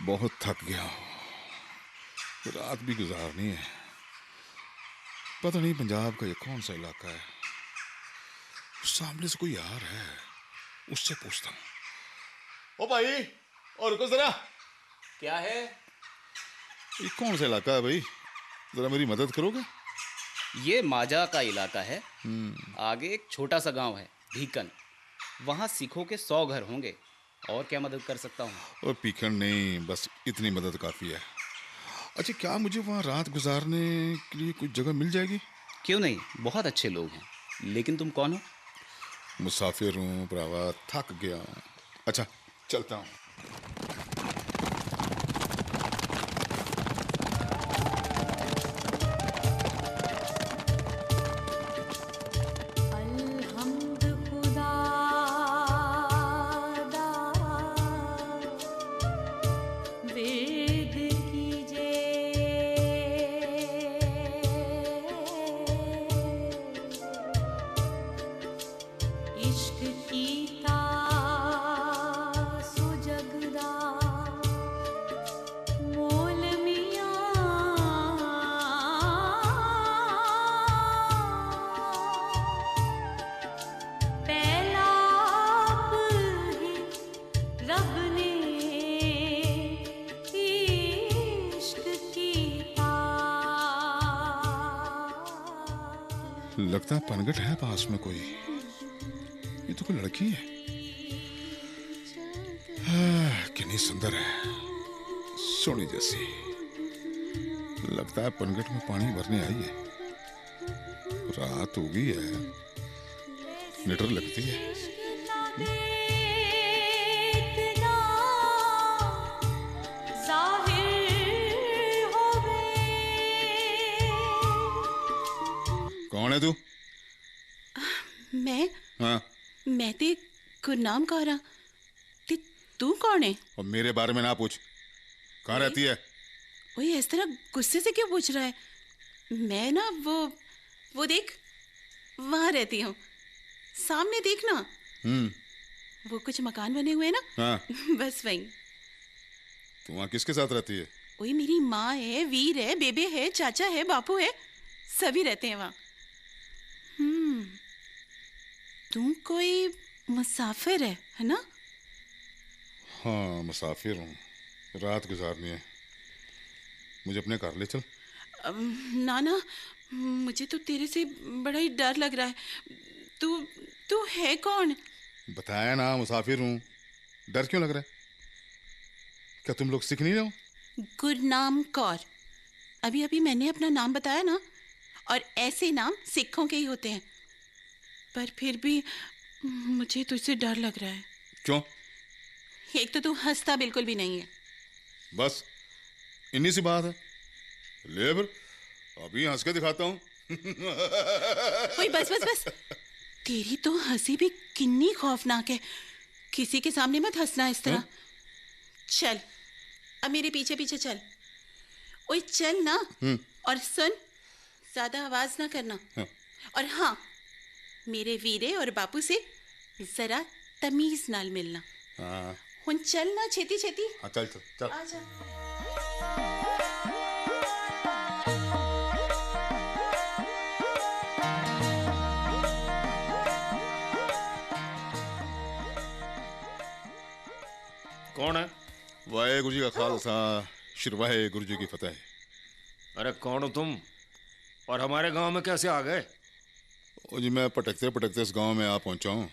बहुत थक गया हूँ। रात भी गुजारनी है। पता नहीं पंजाब का ये कौन सा इलाका है। सामने से कोई आ रहा है, उससे पूछता हूँ। ओ भाई, और रुको जरा। क्या है? ये कौन सा इलाका है भाई? जरा मेरी मदद करोगे? ये माजा का इलाका है। आगे एक छोटा सा गांव है भीकन। वहाँ सिखों के 100 घर होंगे। और क्या मदद कर सकता हूँ? और पीखण नहीं, बस इतनी मदद काफ़ी है। अच्छा, क्या मुझे वहाँ रात गुजारने के लिए कुछ जगह मिल जाएगी? क्यों नहीं, बहुत अच्छे लोग हैं। लेकिन तुम कौन हो? मुसाफिर हूँ भरावा, थक गया हूँ। अच्छा, चलता हूँ। लगता है पनघट है पास में कोई। ये तो कोई लड़की है। कितनी सुंदर है, सोनी जैसी। लगता है पनघट में पानी भरने आई है। रात हो गई है, निडर लगती है। कौन है तू? मैं? हाँ, मैं ते गुरनाम कौर। ते तू कौन है? और मेरे बारे में ना पूछ। कहाँ रहती है? ओए, इस तरह गुस्से से क्यों पूछ रहा है? मैं ना वो देख, वहां रहती हूँ। सामने देखना। वो कुछ मकान बने हुए हैं ना। हाँ। बस वहीं। तू वहाँ किसके साथ रहती है? ओए, मेरी माँ है, वीर है, बेबे है, चाचा है, बापू है, सभी रहते हैं वहाँ। तू कोई मुसाफिर है ना? हाँ, मुसाफिर हूँ। रात गुजारनी है। मुझे अपने घर ले चल। नाना, मुझे तो तेरे से बड़ा ही डर लग रहा है। तू तू है कौन? बताया ना, मुसाफिर हूँ। डर क्यों लग रहा है? क्या तुम लोग सीख नहीं रहे हो? गुरनाम कौर। अभी अभी मैंने अपना नाम बताया ना। और ऐसे नाम सिखों के ही होते हैं। पर फिर भी मुझे तुझसे डर लग रहा है। क्यों? एक तो तू हंसता बिल्कुल भी नहीं है। बस इन्हीं सी बात है। ले फिर, अभी हंस के दिखाता हूँ। ओए, बस बस बस। तेरी तो हंसी भी कितनी खौफनाक है। किसी के सामने मत हंसना इस तरह। चल, अब मेरे पीछे पीछे चल। ओए चल ना। और सुन, ज्यादा आवाज ना करना। और हाँ, मेरे वीरे और बापू से जरा तमीज नाल मिलना। हाँ। हुन चल ना, छेती छेती। हाँ, चल चल चल। आजा। कौन है? वाहेगुरु जी का खालसा, श्री वाहेगुरु जी की फतेह। अरे कौन हो तुम? और हमारे गांव में कैसे आ गए? ओ जी, मैं पटकते पटकते इस गांव में आ पहुंचा हूँ।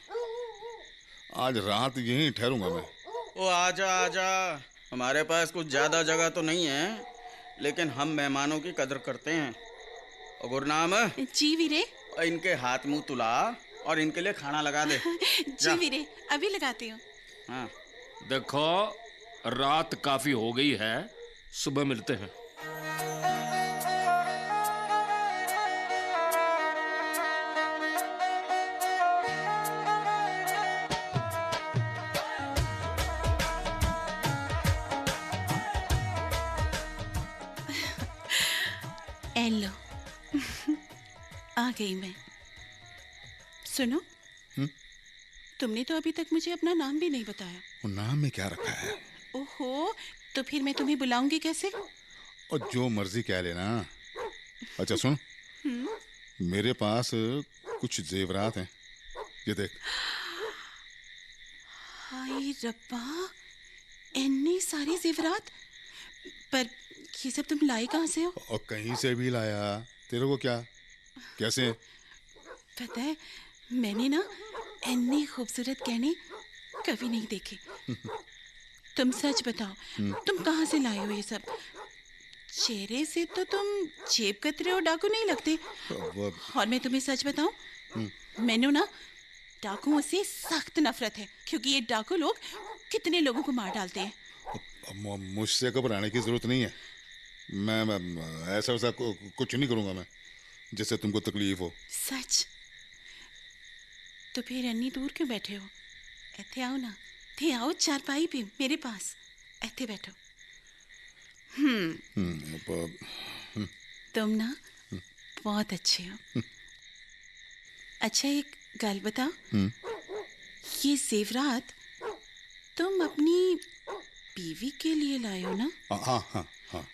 आज रात यहीं ठहरूंगा मैं। ओ आजा आजा। हमारे पास कुछ ज़्यादा जगह तो नहीं है, लेकिन हम मेहमानों की कदर करते हैं। और गुरनाम, जी वीरे। इनके हाथ मुंह तुला और इनके लिए खाना लगा दे। जी वीरे, अभी लगाती हूँ। हाँ। देखो, रात काफी हो गई है, सुबह मिलते हैं। एलो। आ गई मैं। सुनो, तुमने तो अभी तक मुझे अपना नाम भी नहीं बताया। वो नाम में क्या रखा है? ओहो, तो फिर मैं तुम्हें बुलाऊंगी कैसे? और जो मर्जी कह लेना। अच्छा सुन, मेरे पास कुछ जेवरात हैं, ये देख। हाय रब्बा, इतनी सारी जेवरात। पर ये सब तुम लाए कहाँ से हो? और कहीं से भी लाया, तेरे को क्या, कैसे? पता है, मैंने ना इतनी खूबसूरत गहने कभी नहीं देखे। तुम सच बताओ, तुम कहाँ से लाए हो ये सब? चेहरे से तो तुम जेब कतरे और डाकू नहीं लगते। वो और मैं तुम्हें सच बताऊं, मैंने ना डाकुओं से सख्त नफरत है, क्योंकि ये डाकू लोग कितने लोगों को मार डालते हैं। मुझसे घबराने की जरूरत नहीं है। मैं ऐसा वैसा कुछ नहीं करूंगा मैं, जिससे तुमको तकलीफ हो। सच? तो फिर इतनी दूर क्यों बैठे हो? इत्थे आओ ना, थे आओ चारपाई पे मेरे पास, इत्थे बैठो। तुम ना बहुत अच्छे हो। अच्छा एक गल बताओ, ये जेवरात तुम अपनी बीवी के लिए लाए हो ना? हाँ हाँ हाँ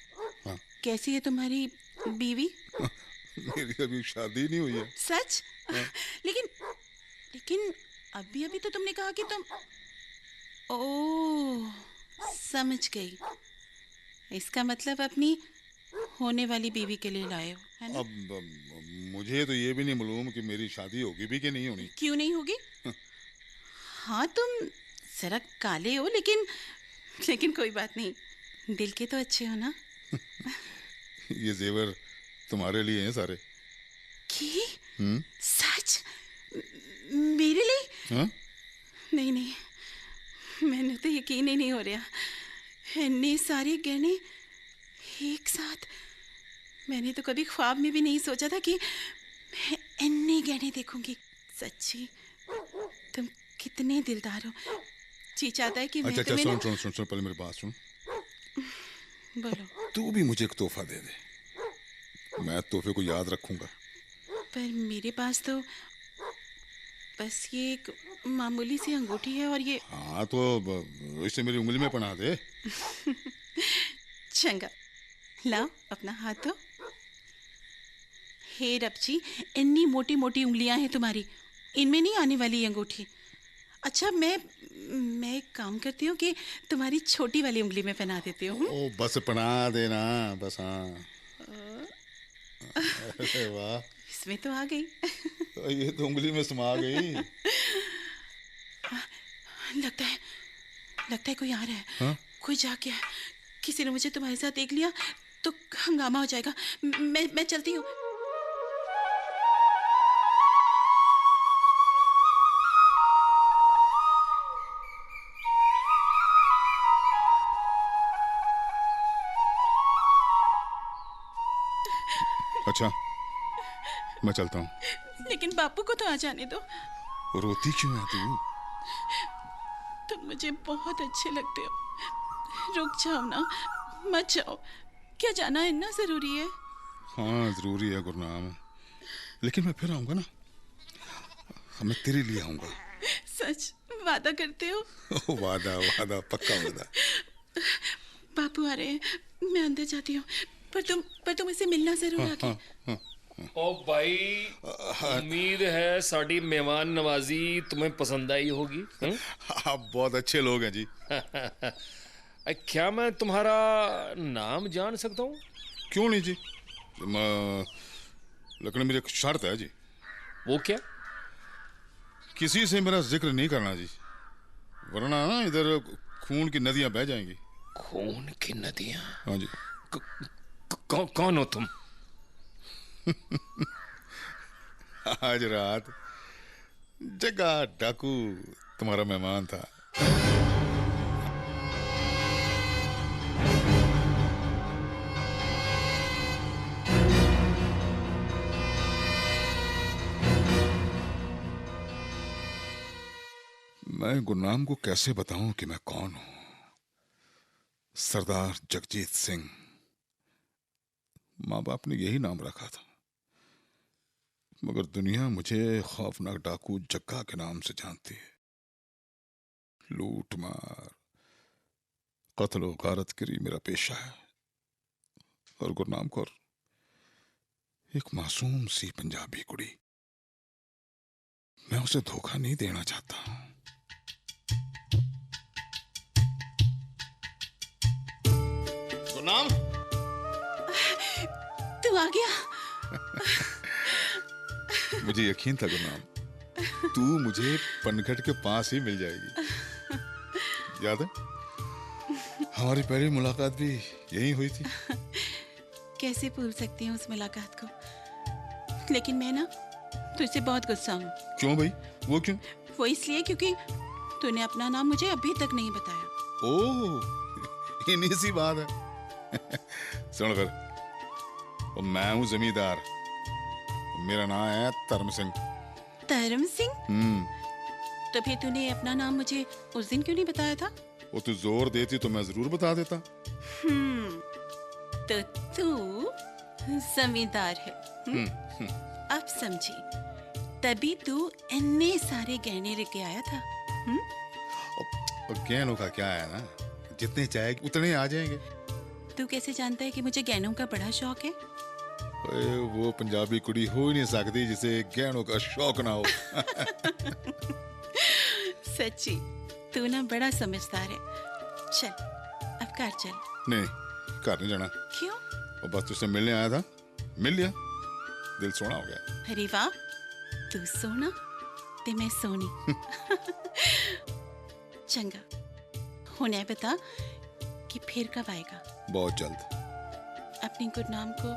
हाँ। कैसी है तुम्हारी बीवी? मेरी अभी शादी नहीं हुई है। सच? लेकिन लेकिन अभी अभी तो तुमने कहा कि तुम... ओह, समझ गई। इसका मतलब अपनी होने वाली बीवी के लिए लाए हो, है ना? अब मुझे तो ये भी नहीं मालूम कि मेरी शादी होगी भी कि नहीं होनी। क्यों नहीं होगी? हाँ, तुम जरा काले हो, लेकिन लेकिन कोई बात नहीं, दिल के तो अच्छे हो ना। ये जेवर तुम्हारे लिए हैं सारे। की? सच? मेरे लिए? हाँ? नहीं नहीं, मैंने तो यकीन ही नहीं हो रहा। इतने सारे गहने एक साथ, मैंने तो कभी ख्वाब में भी नहीं सोचा था कि मैं इतने गहने देखूंगी। सच्ची तुम कितने दिलदार हो। जी चाहता है कि मैं अच्छा तुम्हें सुन ना... सुन सुन सुन, पहले मेरी बात सुन। बोलो। तू भी मुझे एक तोहफा दे दे, मैं तोहफे को याद रखूंगा। पर मेरे पास तो बस ये एक मामूली सी अंगूठी है, और ये... हाँ तो इसे मेरी उंगली में पहना दे। चंगा, लाओ अपना हाथ दो। हे रब जी, इतनी मोटी मोटी उंगलियां हैं तुम्हारी, इनमें नहीं आने वाली ये अंगूठी। अच्छा, मैं एक काम करती हूँ कि तुम्हारी छोटी वाली उंगली में पहना देती हूँ। ओ बस पहना देना, बस। हाँ अरे वाह, इसमें तो आ गई। ये तो उंगली में समा गई। लगता है कोई आ रहा है। हाँ? कोई जाके है। किसी ने मुझे तुम्हारे साथ देख लिया तो हंगामा हो जाएगा। मैं चलती हूँ। अच्छा मैं चलता हूँ। लेकिन बापू को तो आ जाने दो। रोती क्यों है तू? तुम मुझे बहुत अच्छे लगते हो। रुक जाओ ना, मत जाओ। क्या जाना इतना जरूरी है? हाँ जरूरी है गुरनाम, लेकिन मैं फिर आऊंगा ना, मैं तेरे लिए आऊंगा। सच वादा करते हो? वादा वादा, पक्का वादा। बापू आ रहे हैं, मैं अंदर जाती हूँ। पर तुम इसे मिलना जरूर आके। ओ भाई, उम्मीद है साड़ी मेहमान नवाजी तुम्हें पसंद आई होगी। आप बहुत अच्छे लोग हैं जी। क्या मैं तुम्हारा नाम जान सकता हूँ? क्यों नहीं जी, लेकिन मेरी एक शर्त है जी। वो क्या? किसी से मेरा जिक्र नहीं करना जी, वरना ना इधर खून की नदियां बह जाएंगी। खून की नदियां? हाँ जी। कौन हो तुम? आज रात जगा डाकू तुम्हारा मेहमान था। मैं गुरनाम को कैसे बताऊं कि मैं कौन हूं? सरदार जगजीत सिंह। माँ बाप ने यही नाम रखा था, मगर दुनिया मुझे खौफनाक डाकू जग्गा के नाम से जानती है। लूट मार, कत्ल व गारत गिरी मेरा पेशा है, और गुरनाम कौर एक मासूम सी पंजाबी कुड़ी, मैं उसे धोखा नहीं देना चाहता। गुरनाम, तू आ गया? मुझे यकीन था गुरनाम, तू मुझे पनघट के पास ही मिल जाएगी। याद है हमारी पहली मुलाकात भी यही हुई थी। कैसे भूल सकती हूँ उस मुलाकात को। लेकिन मैं ना तुझसे बहुत गुस्सा हूँ। क्यों भाई? वो क्यों? वो इसलिए क्योंकि तूने अपना नाम मुझे अभी तक नहीं बताया। ओह, इन्हीं सी बात है। सुन कर, मैं हूँ जमींदार, मेरा नाम है धर्म सिंह। धर्म सिंह? तो फिर तूने अपना नाम मुझे उस दिन क्यों नहीं बताया था? वो तू जोर देती तो मैं जरूर बता देता। तो तू जमींदार है। अब समझी, तभी तू इतने सारे गहने लेके आया था। और गहनों का क्या है ना, जितने चाहेगी उतने आ जाएंगे। तू कैसे जानता है कि मुझे गहनों का बड़ा शौक है? वो पंजाबी कुड़ी हो ही नहीं सकती जिसे गहनों का शौक ना हो। सच्ची तू ना बड़ा समझदार है। चल अब घर चल। नहीं, घर नहीं जाना। क्यों? और बस तुझसे मिलने आया था, मिल लिया, दिल सोना हो गया। अरे वाह, तू सोना ते मैं सोनी। चंगा, हुने बता कि फिर कब आएगा? बहुत जल्द। अपनी गुरनाम को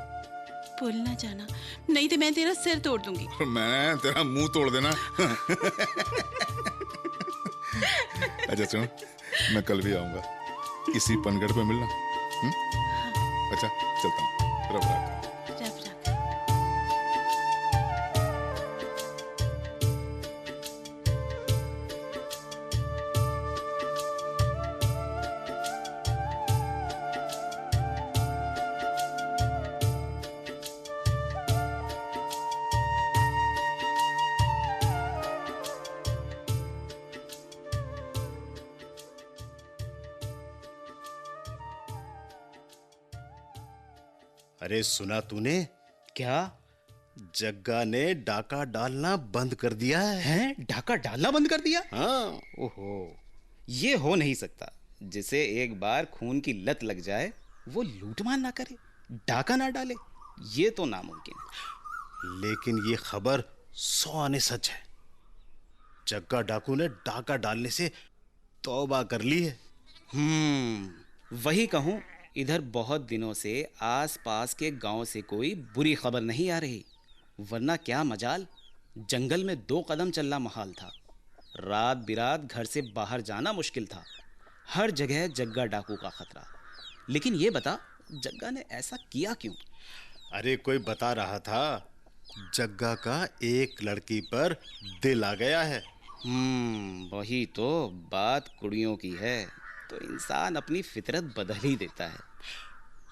भूल ना जाना, नहीं तो मैं तेरा सिर तोड़ दूंगी। मैं तेरा मुंह तोड़ देना। अच्छा सुन, मैं कल भी आऊंगा, इसी पनगढ़ पे मिलना। अच्छा चलता हूँ, रब राखा। रब राखा। अरे सुना तूने? क्या? जग्गा ने डाका डालना बंद कर दिया है। हैं? डाका डालना बंद कर दिया? हाँ। ओहो, ये हो नहीं सकता। जिसे एक बार खून की लत लग जाए वो लूटमार ना करे, डाका ना डाले, ये तो नामुमकिन है। लेकिन ये खबर 100 आने सच है। जग्गा डाकू ने डाका डालने से तौबा कर ली है। वही कहूँ, इधर बहुत दिनों से आस-पास के गांव से कोई बुरी खबर नहीं आ रही, वरना क्या मजाल, जंगल में 2 कदम चलना महाल था। रात बिरात घर से बाहर जाना मुश्किल था। हर जगह जग्गा डाकू का खतरा। लेकिन ये बता, जग्गा ने ऐसा किया क्यों? अरे कोई बता रहा था, जग्गा का एक लड़की पर दिल आ गया है। वही तो बात कुड़ियों की है, तो इंसान अपनी फितरत बदल ही देता है।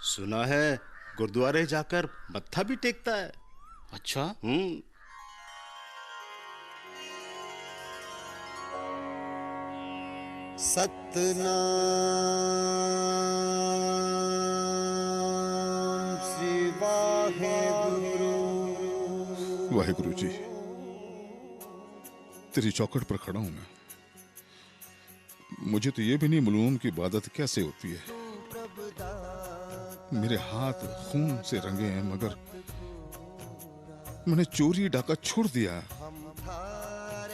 सुना है गुरुद्वारे जाकर मत्था भी टेकता है। अच्छा? सतनाम श्री वाहेगुरु। वाहेगुरु जी, तेरी चौखट पर खड़ा हूं मैं। मुझे तो ये भी नहीं मालूम कि इबादत कैसे होती है। मेरे हाथ खून से रंगे हैं, मगर मैंने चोरी डाका छोड़ दिया।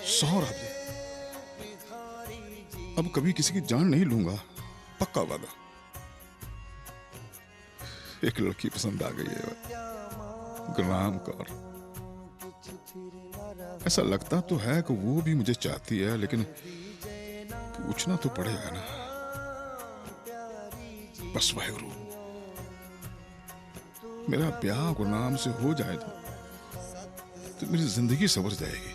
100 रात। अब कभी किसी की जान नहीं लूंगा, पक्का वादा। एक लड़की पसंद आ गई है, गुरनाम कौर। ऐसा लगता तो है कि वो भी मुझे चाहती है, लेकिन पूछना तो पड़ेगा ना। बस वाहेगुरु, मेरा ब्याह गुरनाम से हो जाए तो मेरी जिंदगी संवर जाएगी।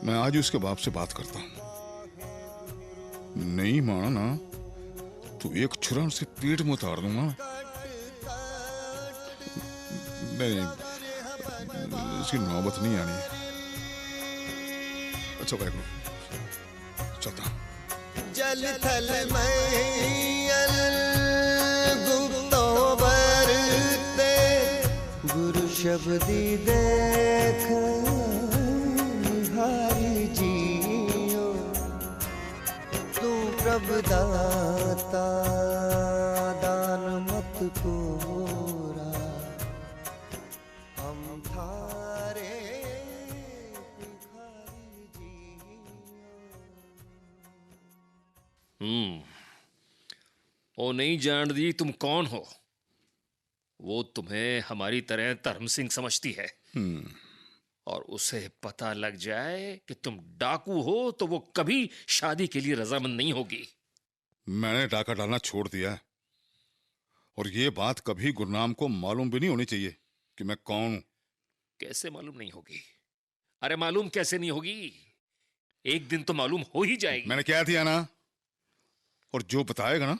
मैं आज उसके बाप से बात करता हूं। नहीं माना ना तो एक छुरा से पेट में उतार दूंगा। नहीं, इसकी नौबत नहीं आनी। अच्छा वाहेगुरु, चलता हूं। जल थल मैयल गुप्तो बरते गुरु शब्दी देख हारी जियो तू प्रभु दाता दान मत कोरा हम थारे भिखारी जियो। ओ नहीं जानती तुम कौन हो। वो तुम्हें हमारी तरह धर्म सिंह समझती है, और उसे पता लग जाए कि तुम डाकू हो तो वो कभी शादी के लिए रजामंद नहीं होगी। मैंने डाका डालना छोड़ दिया है, और ये बात कभी गुरनाम को मालूम भी नहीं होनी चाहिए कि मैं कौन हूं। कैसे मालूम नहीं होगी? अरे मालूम कैसे नहीं होगी, एक दिन तो मालूम हो ही जाएगी। मैंने क्या दिया ना, और जो बताएगा ना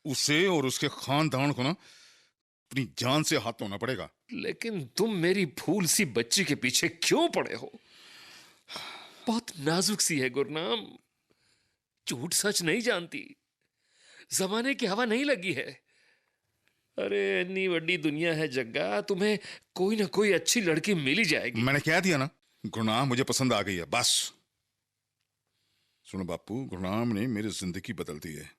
उसे और उसके खानदान को ना अपनी जान से हाथ धोना पड़ेगा। लेकिन तुम मेरी फूल सी बच्ची के पीछे क्यों पड़े हो? बहुत नाजुक सी है गुरनाम, झूठ सच नहीं जानती, जमाने की हवा नहीं लगी है। अरे इतनी बड़ी दुनिया है जग्गा, तुम्हें कोई ना कोई अच्छी लड़की मिल ही जाएगी। मैंने क्या दिया ना, गुरनाम मुझे पसंद आ गई है, बस। सुनो बापू, गुरनाम ने मेरी जिंदगी बदल दी है।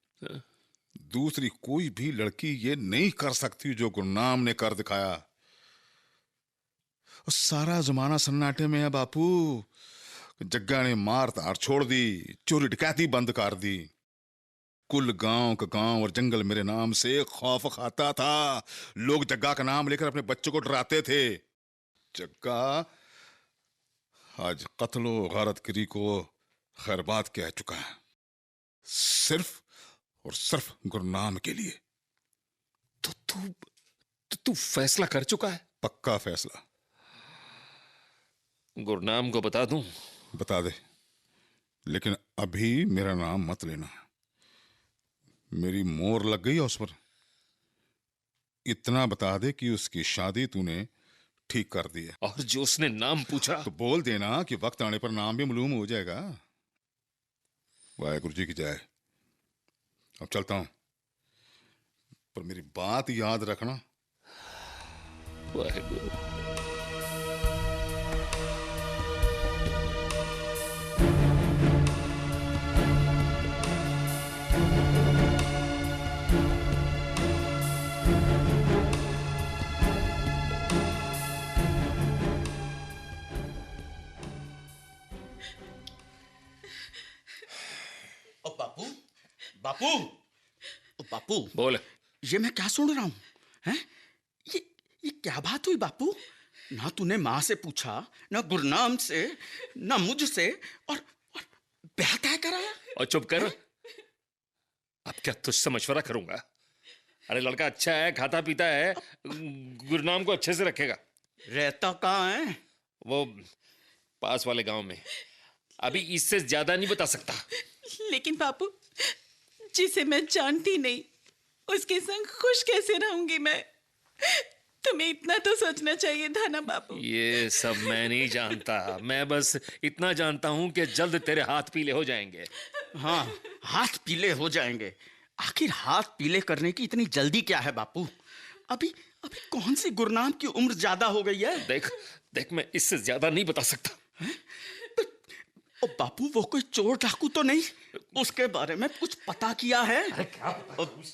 दूसरी कोई भी लड़की ये नहीं कर सकती जो गुरनाम ने कर दिखाया। और सारा जमाना सन्नाटे में है बापू। जग्गा ने मार धार छोड़ दी, चोरी डकैती बंद कर दी। कुल गांव का गांव और जंगल मेरे नाम से खौफ खाता था। लोग जग्गा का नाम लेकर अपने बच्चों को डराते थे। जग्गा आज कत्लो गारतगिरी को खैरबाद कह चुका है, सिर्फ और सिर्फ गुरनाम के लिए। तो तू फैसला कर चुका है? पक्का फैसला। गुरनाम को बता दूं? बता दे, लेकिन अभी मेरा नाम मत लेना। मेरी मोहर लग गई है उस पर। इतना बता दे कि उसकी शादी तूने ठीक कर दी है। और जो उसने नाम पूछा तो बोल देना कि वक्त आने पर नाम भी मालूम हो जाएगा। वाहेगुरु जी की जय। अब चलता हूं, पर मेरी बात याद रखना। वाहेगुरु। ओ बापू, बापू, ओ बापू, बोल। ये मैं क्या सुन रहा हूँ? हैं? ये क्या बात हुई बापू? ना तूने माँ से पूछा, ना गुरनाम से, ना मुझसे, और ब्याह तय कराया। और चुप कर। अब क्या तुझसे मशवरा करूंगा? अरे लड़का अच्छा है, खाता पीता है, गुरनाम को अच्छे से रखेगा। रहता कहाँ है? वो पास वाले गांव में। अभी इससे ज्यादा नहीं बता सकता। लेकिन बापू, जिसे मैं जानती नहीं उसके संग खुश कैसे रहूंगी मैं? तुम्हें इतना तो सोचना चाहिए था ना बापू। ये सब मैं नहीं जानता। मैं बस इतना जानता हूं कि जल्द तेरे हाथ पीले हो जाएंगे। हाँ, हाथ पीले हो जाएंगे। आखिर हाथ पीले करने की इतनी जल्दी क्या है बापू? अभी अभी कौन सी गुरनाम की उम्र ज्यादा हो गई है? देख मैं इससे ज्यादा नहीं बता सकता। ओ बापू, वो कोई चोर डाकू तो नहीं? उसके बारे में कुछ पता किया है?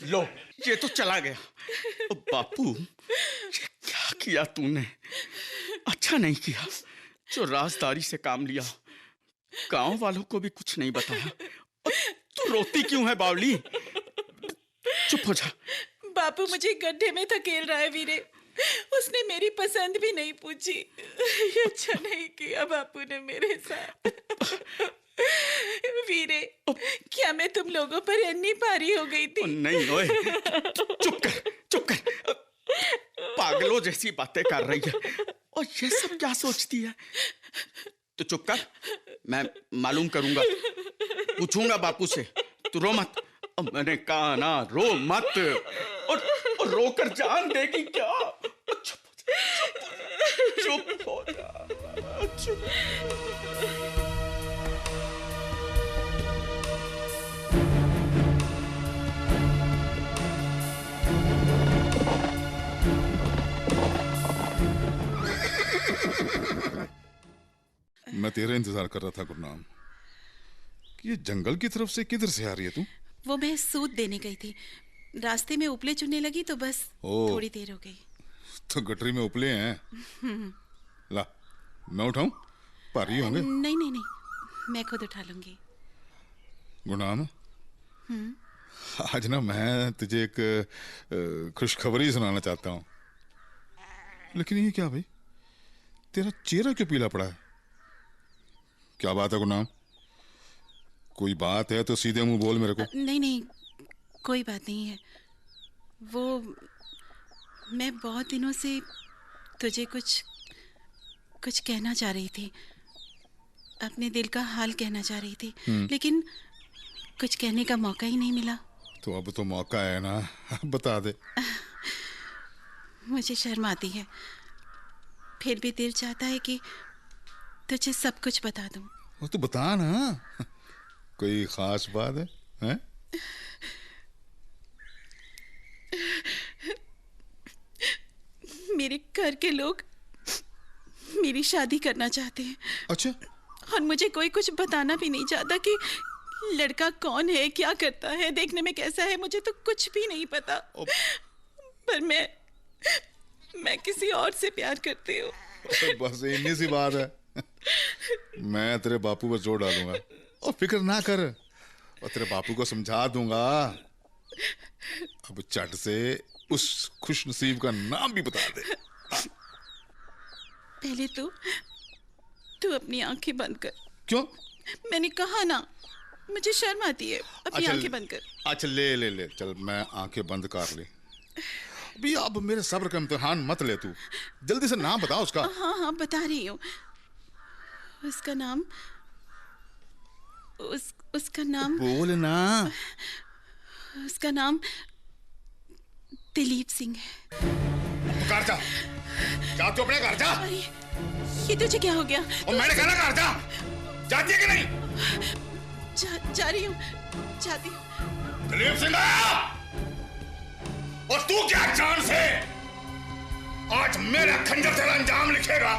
लो, ये तो चला गया। ओ बापू, ये क्या किया तूने? अच्छा नहीं किया जो राजदारी से काम लिया। गांव वालों को भी कुछ नहीं बताया। तू रोती क्यों है बावली? चुप हो जा। बापू मुझे गड्ढे में धकेल रहा है वीरे। उसने मेरी पसंद भी नहीं पूछी। ये अच्छा नहीं किया बापू ने मेरे साथ। वीरे, क्या मैं तुम लोगों पर अन्नी भारी हो गई थी? नहीं ओए, चुप कर, चुप कर। पागलों जैसी बातें कर रही है। और ये सब क्या सोचती है? तो चुप कर, मैं मालूम करूंगा, पूछूंगा बापू से। तू रो मत। मैंने कहा ना, रो मत। और रोकर जान देगी क्या? चुप हो जा, चुप। मैं तेरा इंतजार कर रहा था गुरनाम कि ये जंगल की तरफ से किधर से आ रही है तू? वो मैं सूद देने गई थी, रास्ते में उपले चुनने लगी तो बस ओ। थोड़ी देर हो गई। तो गटरी में उपले हैं। ला, मैं उठाऊं? भारी होंगे। नहीं नहीं नहीं, मैं खुद उठा लूंगी। गुरनाम, आज ना मैं तुझे एक खुशखबरी सुनाना चाहता हूँ। लेकिन ये क्या भाई, तेरा चेहरा क्यों पीला पड़ा है? क्या बात है गुरनाम? कोई बात है तो सीधे मुंह बोल मेरे को। नहीं नहीं, कोई बात नहीं है। वो मैं बहुत दिनों से तुझे कुछ कुछ कहना चाह रही थी, अपने दिल का हाल कहना चाह रही थी, लेकिन कुछ कहने का मौका ही नहीं मिला। तो अब तो मौका है ना, बता दे। मुझे शर्म आती है, फिर भी दिल चाहता है कि तुझे सब कुछ बता दूं। वो तो बता ना, कोई खास बात है, हैं? मेरे घर के लोग मेरी शादी करना चाहते हैं। अच्छा, और मुझे कोई कुछ बताना भी नहीं चाहता कि लड़का कौन है, क्या करता है, देखने में कैसा है, मुझे तो कुछ भी नहीं पता। पर मैं किसी और से प्यार करती हूँ। बस इतनी सी बात है। मैं तेरे बापू पर जोर डालूंगा और फिक्र ना कर, और तेरे बापू को समझा दूंगा। अब चट से उस खुश नसीब का नाम भी बता दे। पहले तू अपनी आंखें बंद कर। क्यों? मैंने कहा ना, मुझे शर्म आती है। अपनी अच्छा, आंखें बंद कर। अच्छा ले चल, मैं आंखें बंद कर ली। अभी अब मेरे सब्र का इम्तिहान मत ले तू, जल्दी से नाम बता उसका। हाँ बता रही हूँ। उसका नाम उसका नाम बोल ना। उसका नाम दिलीप सिंह है। घर जा, जा तू अपने घर जा। अरे ये तुझे क्या हो गया? और मैंने कहा ना घर जा, जाती है कि नहीं? जा रही हूँ, जाती हूँ। दिलीप सिंह आया, और तू क्या जान से आज मेरे खंजर से अंजाम लिखेगा?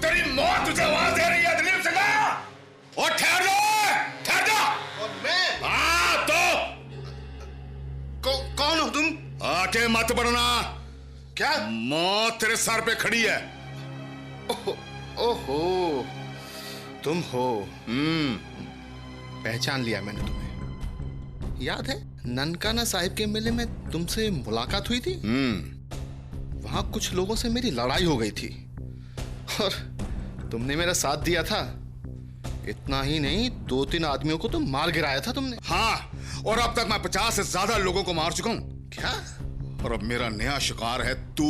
तेरी मौत तुझे आवाज दे रही है दिलीप सिंह। और ठहर जा। और मैं? हाँ तो कौन हो तुम? आके मत बढ़ना, क्या? मौत तेरे सर पे खड़ी है। ओहो, तुम हो। पहचान लिया मैंने तुम्हें। याद है ननकाना साहिब के मेले में तुमसे मुलाकात हुई थी? वहां कुछ लोगों से मेरी लड़ाई हो गई थी और तुमने मेरा साथ दिया था। इतना ही नहीं, 2-3 आदमियों को तो मार गिराया था तुमने। हाँ, और अब तक मैं 50 से ज्यादा लोगों को मार चुका हूं। क्या? और अब मेरा नया शिकार है तू।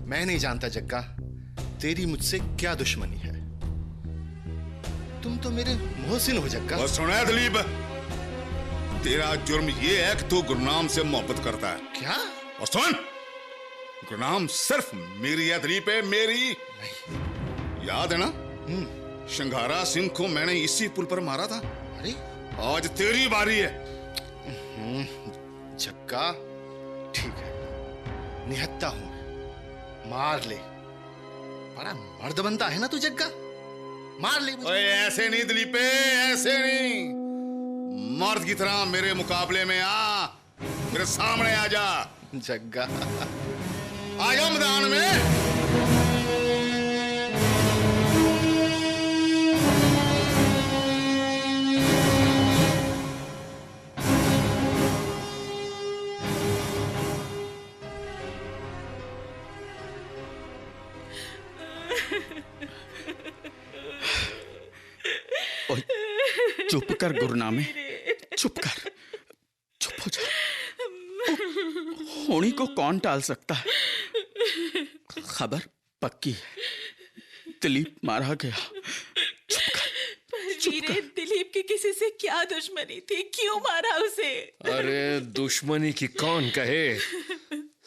मैं नहीं जानता जग्गा, तेरी मुझसे क्या दुश्मनी है। तुम तो मेरे मोहसिन हो जग्गा। और सुना दिलीप, तेरा जुर्म ये है कि तू गुरनाम से मोहब्बत करता है। क्या? और सुन, गुरनाम सिर्फ मेरी है दिलीप, है मेरी। याद है ना, शंघारा सिंह को मैंने इसी पुल पर मारा था। अरे आज तेरी बारी है। जग्गा ठीक है, निहत्ता हूं, मार ले। बड़ा मर्द बनता है ना तू जग्गा, मार ले मुझे। ओए ऐसे नहीं दिलीप, ऐसे नहीं। मर्द की तरह मेरे मुकाबले में आ, मेरे सामने आ जा। जग्गा आ जा मैदान में। चुप कर गुरनामे, चुप कर, चुप हो जा। होनी को कौन टाल सकता है? खबर पक्की है, दिलीप मारा गया। चुप कर। वीरे, दिलीप की किसी से क्या दुश्मनी थी, क्यों मारा उसे? अरे दुश्मनी की कौन कहे,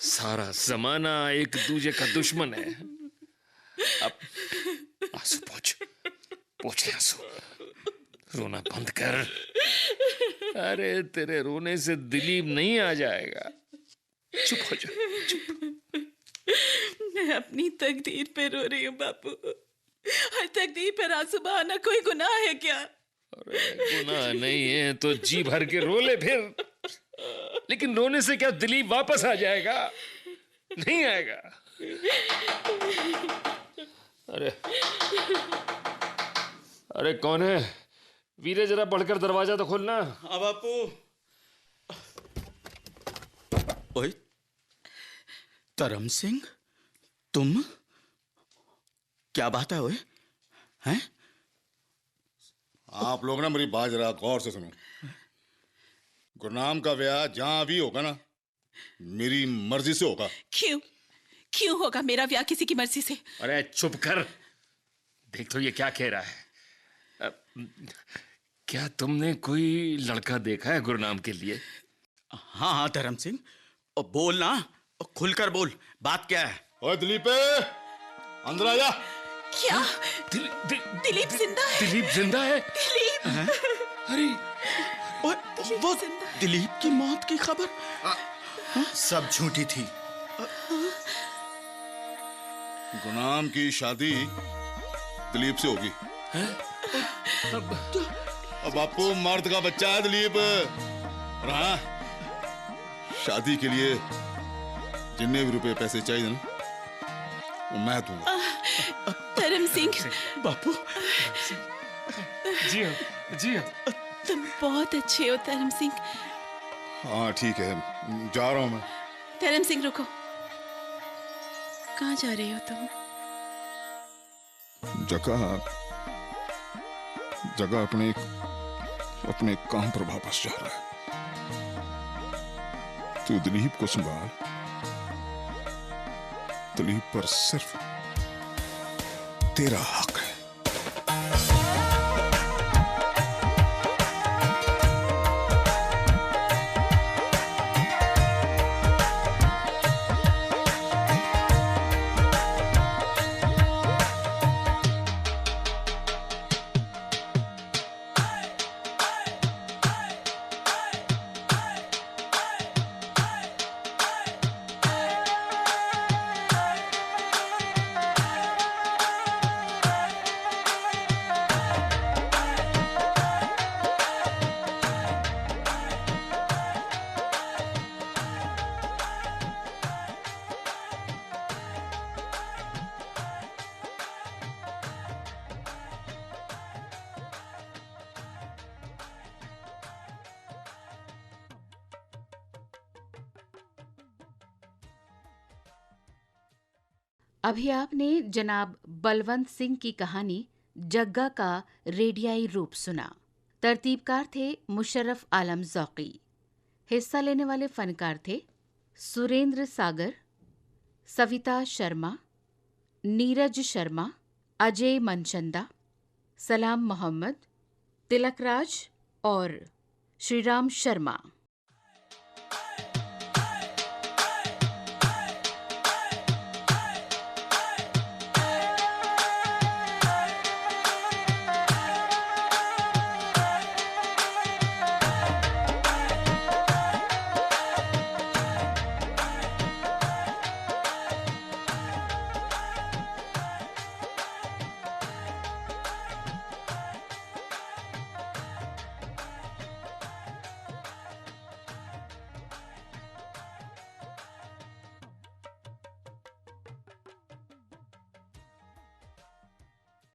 सारा जमाना एक दूजे का दुश्मन है। अब आंसू पोंछ ले आंसू, रोना बंद कर। अरे तेरे रोने से दिलीप नहीं आ जाएगा। चुप हो जा, चुप। मैं अपनी तकदीर पे रो रही हूँ बापू। और तकदीर पर आंसू बहाना कोई गुनाह है क्या? अरे गुनाह नहीं है तो जी भर के रो ले फिर। लेकिन रोने से क्या दिलीप वापस आ जाएगा? नहीं आएगा। अरे अरे कौन है? वीरे जरा बढ़कर दरवाजा तो खोलना। हाँ बापू। ओए धर्म सिंह, तुम? क्या बात है ओए? हैं? आप लोग ना मेरी बात जरा गौर से सुनो। गुरनाम का ब्याह जहां भी होगा ना, मेरी मर्जी से होगा। क्यों? क्यों होगा मेरा ब्याह किसी की मर्जी से? अरे चुप कर। देख तो ये क्या कह रहा है। क्या तुमने कोई लड़का देखा है गुरनाम के लिए? हाँ हाँ धर्म सिंह, बोल ना, खुलकर बोल, बात क्या है? ओए दिलीप, अंदर आ जा। क्या? दिलीप जिंदा है? दिलीप जिंदा है? दिलीप? अरे ओए, वो दिलीप की मौत की खबर सब झूठी थी। गुरनाम की शादी दिलीप से होगी। अब बापू मर्द का बच्चा है दिलीप। और हाँ, शादी के लिए जितने भी रुपए पैसे चाहिए ना, वो मैं दूंगा। धर्म सिंह, बापू। जी हाँ, जी हाँ। तुम बहुत अच्छे हो धर्म सिंह। हाँ ठीक है, जा रहा हूं मैं। धर्म सिंह रुको, कहाँ जा रहे हो तुम? जगह अपने काम पर वापस जा रहा है। तू दिलीप को संभाल। दिलीप पर सिर्फ तेरा हक है। अभी आपने जनाब बलवंत सिंह की कहानी जग्गा का रेडियाई रूप सुना। तरतीबकार थे मुशर्रफ आलम ज़ौक़ी। हिस्सा लेने वाले फनकार थे सुरेंद्र सागर, सविता शर्मा, नीरज शर्मा, अजय मनचंदा, सलाम मोहम्मद, तिलकराज और श्रीराम शर्मा।